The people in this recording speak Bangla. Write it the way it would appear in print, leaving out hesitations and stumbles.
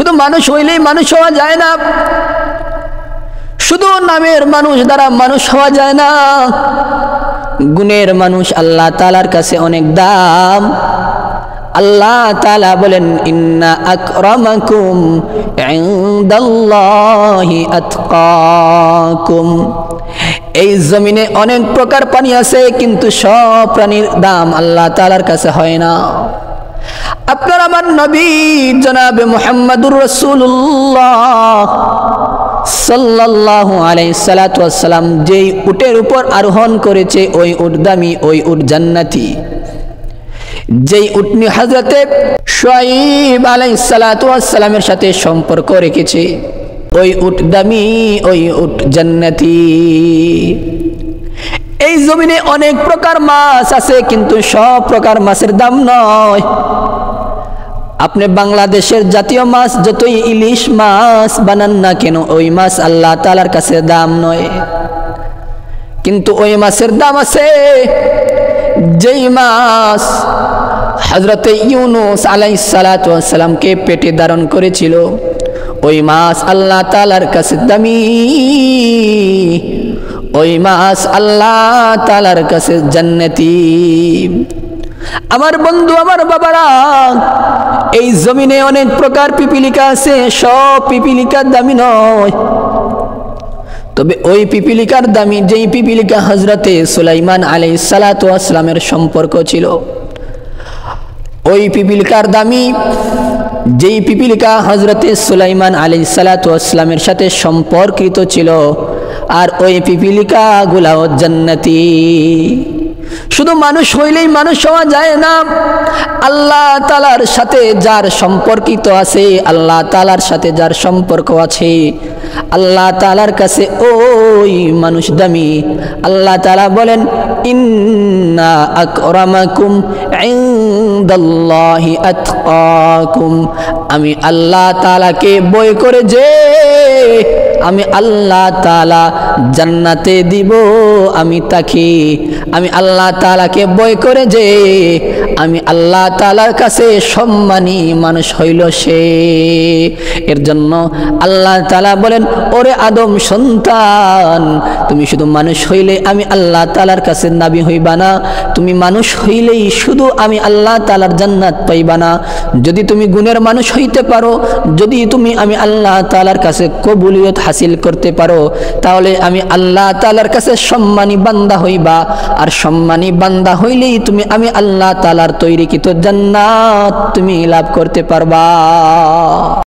শুধু মানুষ হইলেই মানুষ হওয়া যায় না, শুধু নামের মানুষ দ্বারা মানুষ হওয়া যায় না। গুণের মানুষ আল্লাহ তাআলার কাছে অনেক দাম। আল্লাহ তাআলা বলেন, ইন্না আকরামাকুম ইনদাল্লাহি আতকাকুম। এই জমিনে অনেক প্রকার প্রাণী আছে, কিন্তু সব প্রাণীর দাম আল্লাহ তাআলার কাছে হয় না। আপনার আমার নবী জনাবে মুহাম্মদুর রাসূলুল্লাহ সাল্লাল্লাহু আলাইহি সাল্লাতু ওয়াস সালাম যেই উটের উপর আরোহণ করেছে, ওই উট দামি, ওই উট জান্নাতি। যেই উটনি হযরতে শুআয়ব আলাইহিস সালাতু ওয়াস সালামের সাথে সম্পর্ক রেখেছে, ওই উট দামি, ওই উট জান্নাতি। এই জমিনে অনেক প্রকার মাছ আছে, কিন্তু সব প্রকার মাছের দাম নয়। আপনি বাংলাদেশের জাতীয় মাছ যতই ইলিশ মাছ বানান না কেন, ওই মাছ আল্লাহ তাআলার কাছে দাম নয়। কিন্তু ওই মাছের দাম আছে যেই মাছ হযরতে ইউনূস আলাইহিস সালাতু ওয়াস সালামকে পেটে ধারণ করেছিল, ওই মাছ আল্লাহ তাআলার কাছে দামি, ওই মাছ আল্লাহ তাআলার কাছে জান্নাতি। আমার বন্ধু, আমার বাবারা, এই জমিনে অনেক প্রকার পিপিলিকা আছে, সব পিপিলিকার দামি নয়। তবে ওই পিপিলিকার দামি যেই পিপিলিকা হযরতে সুলাইমান আলাইহিস সালাতু ওয়াস সালামের সম্পর্ক ছিল, ওই পিপিলিকার দামি যেই পিপিলিকা হযরতে সুলাইমান আলাইহিস সালাতু ওয়াস সালামের সাথে সম্পর্কিত ছিল, আর ওই পিপিলিকা গুলাও জান্নাতি। শুধু মানুষ হইলেই মানুষ হওয়া যায় না। আল্লাহ তাআলার সাথে যার সম্পর্কিত আছে, আল্লাহ তাআলার সাথে যার সম্পর্ক আছে, আল্লাহ তাআলার কাছে ওই মানুষ দামি। আল্লাহ তাআলা বলেন, ইন্না আকরামাকুম ইনদাল্লাহি আতকাকুম। আমি আল্লাহ তাআলাকে ভয় করে যে আমি আল্লাহ তাআলা জান্নাতে দিব আমি তাকে, আমি আল্লাহ তাআলাকে ভয় করে যে আমি আল্লাহ তাআলার কাছে সম্মানী মানুষ হইল সে। এর জন্য আল্লাহ তাআলা বলেন, ওরে আদম সন্তান, তুমি শুধু মানুষ হইলে আমি আল্লাহ তাআলার কাছে নবী হইবা না, তুমি মানুষ হইলেই শুধু আমি আল্লাহ তাআলার জান্নাত পাইবা না। যদি তুমি গুণের মানুষ হইতে পারো, যদি তুমি আমি আল্লাহ তাআলার কাছে কবুলিয়ত হাসিল করতে পারো, তাহলে আমি আল্লাহ তাআলার কাছে সম্মানী বান্দা হইবা। আর সম্মানী বান্দা হইলেই তুমি আমি আল্লাহ তাআলার তৈরিকৃত জান্নাত তুমি লাভ করতে পারবা।